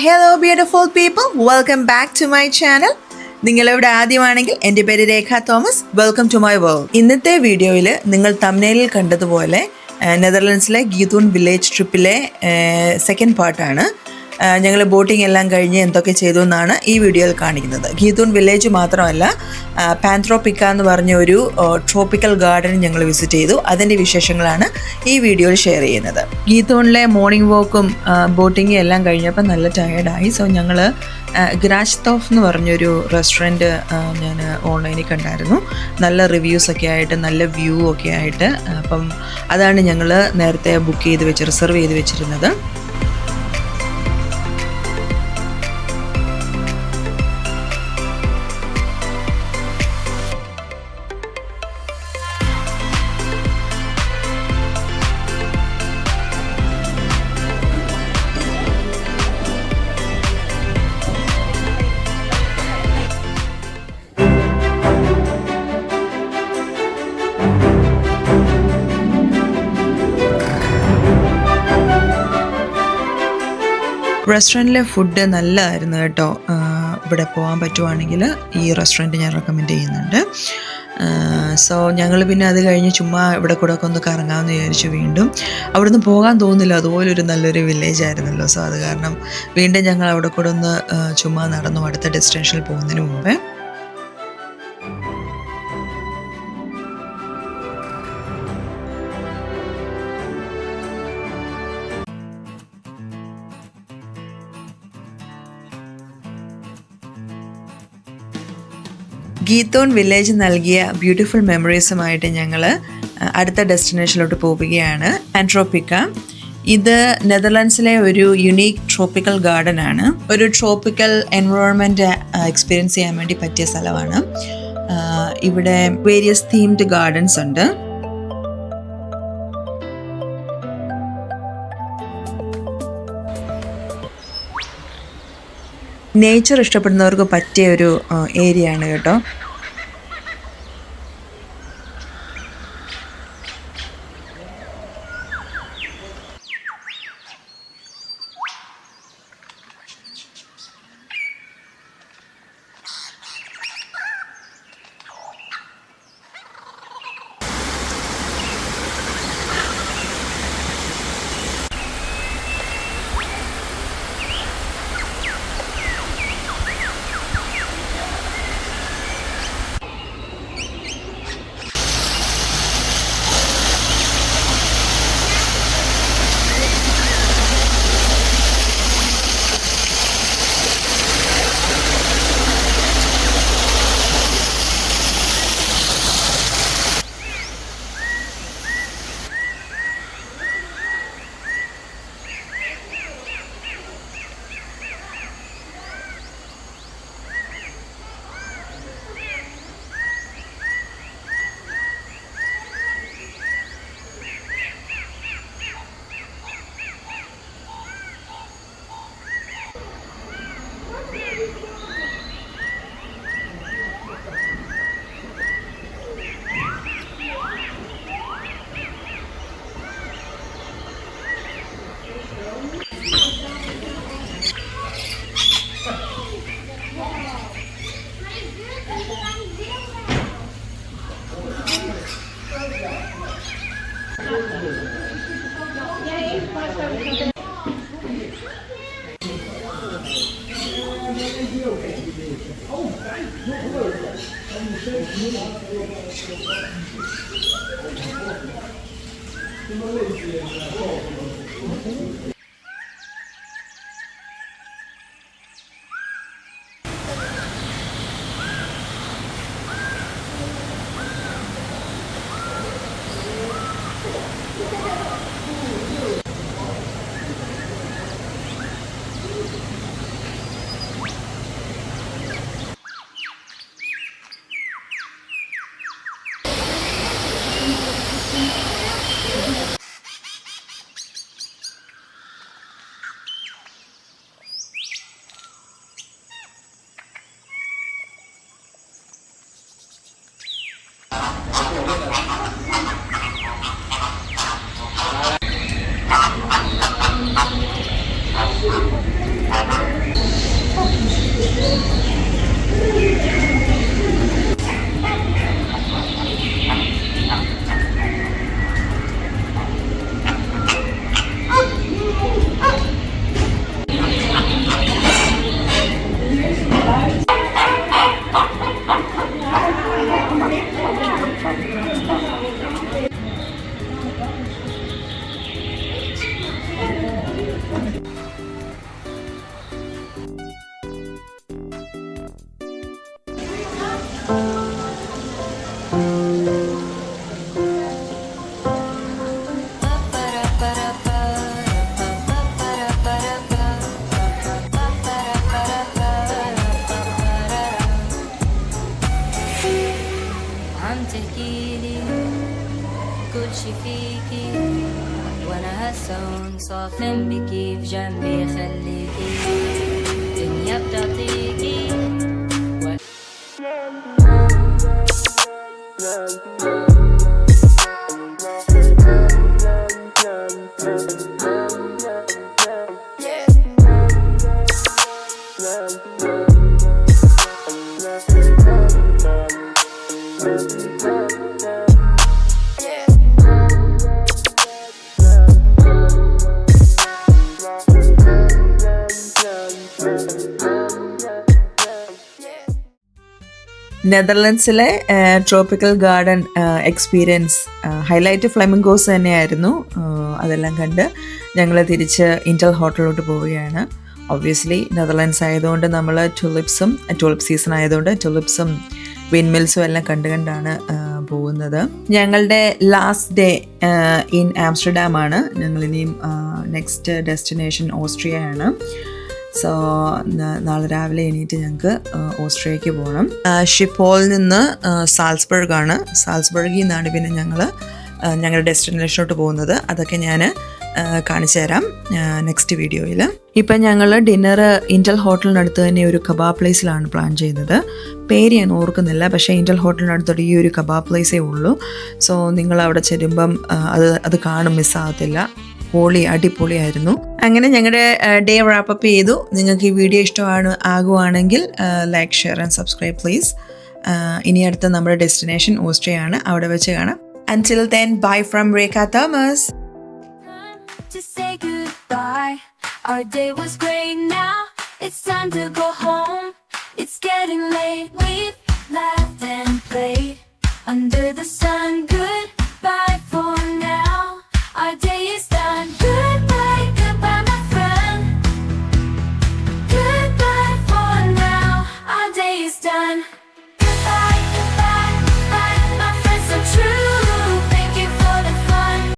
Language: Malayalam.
Hello beautiful people, welcome back to my channel. നിങ്ങളിവിടെ ആദ്യമാണെങ്കിൽ എൻ്റെ പേര് Rekha Thomas. Welcome to my world. ഇന്നത്തെ വീഡിയോയിൽ നിങ്ങൾ തംബ്നെയിലിൽ കണ്ടതുപോലെ നെതർലൻഡ്സിലെ ഗീതൂൺ വില്ലേജ് ട്രിപ്പിലെ സെക്കൻഡ് പാർട്ടാണ്. ഞങ്ങൾ ബോട്ടിംഗ് എല്ലാം കഴിഞ്ഞ് എന്തൊക്കെ ചെയ്തു എന്നാണ് ഈ വീഡിയോയിൽ കാണിക്കുന്നത്. ഗീതൂൺ വില്ലേജ് മാത്രമല്ല, പാന്ത്രോപിക്ക എന്ന് പറഞ്ഞ ഒരു ട്രോപ്പിക്കൽ ഗാർഡൻ ഞങ്ങൾ വിസിറ്റ് ചെയ്തു. അതിൻ്റെ വിശേഷങ്ങളാണ് ഈ വീഡിയോയിൽ ഷെയർ ചെയ്യുന്നത്. ഗീതൂണിലെ മോർണിംഗ് വാക്കും ബോട്ടിങ്ങും എല്ലാം കഴിഞ്ഞപ്പോൾ നല്ല ടയേർഡായി. സോ ഞങ്ങൾ ഗ്രാച്ച്തോഫ് എന്ന് പറഞ്ഞൊരു റെസ്റ്റോറൻറ്റ് ഞാൻ ഓൺലൈനിൽ കണ്ടായിരുന്നു. നല്ല റിവ്യൂസൊക്കെ ആയിട്ട്, നല്ല വ്യൂ ഒക്കെ ആയിട്ട്. അപ്പം അതാണ് ഞങ്ങൾ നേരത്തെ റിസർവ് ചെയ്ത് വെച്ചിരുന്നത്. റെസ്റ്റോറൻറ്റിലെ ഫുഡ് നല്ലതായിരുന്നു കേട്ടോ. ഇവിടെ പോകാൻ പറ്റുവാണെങ്കിൽ ഈ റെസ്റ്റോറൻറ്റ് ഞാൻ റെക്കമെൻഡ് ചെയ്യുന്നുണ്ട്. സോ ഞങ്ങൾ പിന്നെ അത് കഴിഞ്ഞ് ചുമ്മാ ഇവിടെ കൂടെ ഒക്കെ ഒന്ന് കറങ്ങാമെന്ന് വിചാരിച്ചു. വീണ്ടും അവിടുന്ന് പോകാൻ തോന്നില്ല, അതുപോലൊരു നല്ലൊരു വില്ലേജ് ആയിരുന്നല്ലോ. സോ അത് കാരണം വീണ്ടും ഞങ്ങൾ അവിടെ കൂടെ ഒന്ന് ചുമ്മാ നടന്നു അടുത്ത ഡെസ്റ്റിനേഷനിൽ പോകുന്നതിന് മുമ്പേ. ഗീതൂൺ വില്ലേജ് നൽകിയ ബ്യൂട്ടിഫുൾ മെമ്മറീസുമായിട്ട് ഞങ്ങൾ അടുത്ത ഡെസ്റ്റിനേഷനിലോട്ട് പോവുകയാണ്. പാന്ത്രോപിക്ക. ഇത് നെതർലാൻഡ്സിലെ ഒരു യുണീക്ക് ട്രോപ്പിക്കൽ ഗാർഡൻ ആണ്. ഒരു ട്രോപ്പിക്കൽ എൻവയോൺമെൻറ്റ് എക്സ്പീരിയൻസ് ചെയ്യാൻ വേണ്ടി പറ്റിയ സ്ഥലമാണ്. ഇവിടെ വേരിയസ് തീംഡ് ഗാർഡൻസ് ഉണ്ട്. നേച്ചർ ഇഷ്ടപ്പെടുന്നവർക്ക് പറ്റിയ ഒരു ഏരിയ ആണ് കേട്ടോ. ماشي فيكي وانا هالسون صافن بكي في جنبي خليكي الدنيا بتعطيكي നെതർലൻഡ്സിലെ tropical garden experience highlight flamingos തന്നെയായിരുന്നു. അതെല്ലാം കണ്ട് ഞങ്ങൾ തിരിച്ച് ഇൻറ്റൽ ഹോട്ടലിലോട്ട് പോവുകയാണ്. ഒബ്വിയസ്ലി നെതർലൻഡ്സ് ആയതുകൊണ്ട് നമ്മൾ ടുലിപ്പ് സീസൺ ആയതുകൊണ്ട് ടുലിപ്സും വിൻമിൽസും എല്ലാം കണ്ടാണ് പോകുന്നത്. ഞങ്ങളുടെ ലാസ്റ്റ് ഡേ ഇൻ ആംസ്റ്റർഡാം ആണ്. ഞങ്ങളിനിയും നെക്സ്റ്റ് ഡെസ്റ്റിനേഷൻ ഓസ്ട്രിയ ആണ്. സോ നാളെ രാവിലെ എണീറ്റ് ഞങ്ങൾക്ക് ഓസ്ട്രിയയ്ക്ക് പോകണം. ഷിപ്പോളിൽ നിന്ന് സാൽസ്ബർഗാണ്. സാൽസ്ബർഗിൽ നിന്നാണ് പിന്നെ ഞങ്ങൾ ഞങ്ങളുടെ ഡെസ്റ്റിനേഷനോട്ട് പോകുന്നത്. അതൊക്കെ ഞാൻ കാണിച്ചു തരാം നെക്സ്റ്റ് വീഡിയോയിൽ. ഇപ്പം ഞങ്ങൾ ഡിന്നർ ഇൻറ്റൽ ഹോട്ടലിനടുത്ത് തന്നെ ഒരു കബാബ് പ്ലേസിലാണ് പ്ലാൻ ചെയ്തത്. പേര് ഞാൻ ഓർക്കുന്നില്ല, പക്ഷേ ഇൻറ്റൽ ഹോട്ടലിനടുത്തോട്ട് ഈ ഒരു കബാബ് പ്ലേസേ ഉള്ളൂ. സോ നിങ്ങൾ അവിടെ ചെല്ലുമ്പം അത് കാണും, മിസ്സാകത്തില്ല. അടിപൊളിയായിരുന്നു. അങ്ങനെ ഞങ്ങളുടെ ഡേ റാപ്പപ്പ് ചെയ്തു. നിങ്ങൾക്ക് ഈ വീഡിയോ ആകുവാണെങ്കിൽ like, share and subscribe please. ഇനി അടുത്ത നമ്മുടെ ഡെസ്റ്റിനേഷൻ ഓസ്ട്രിയ ആണ്. അവിടെ വെച്ച് കാണാം. Until then, bye from Rekha Thomas. To say goodbye, our day was great, now it's time to go home. It's getting late, we've laughed and played under the sun. Goodbye.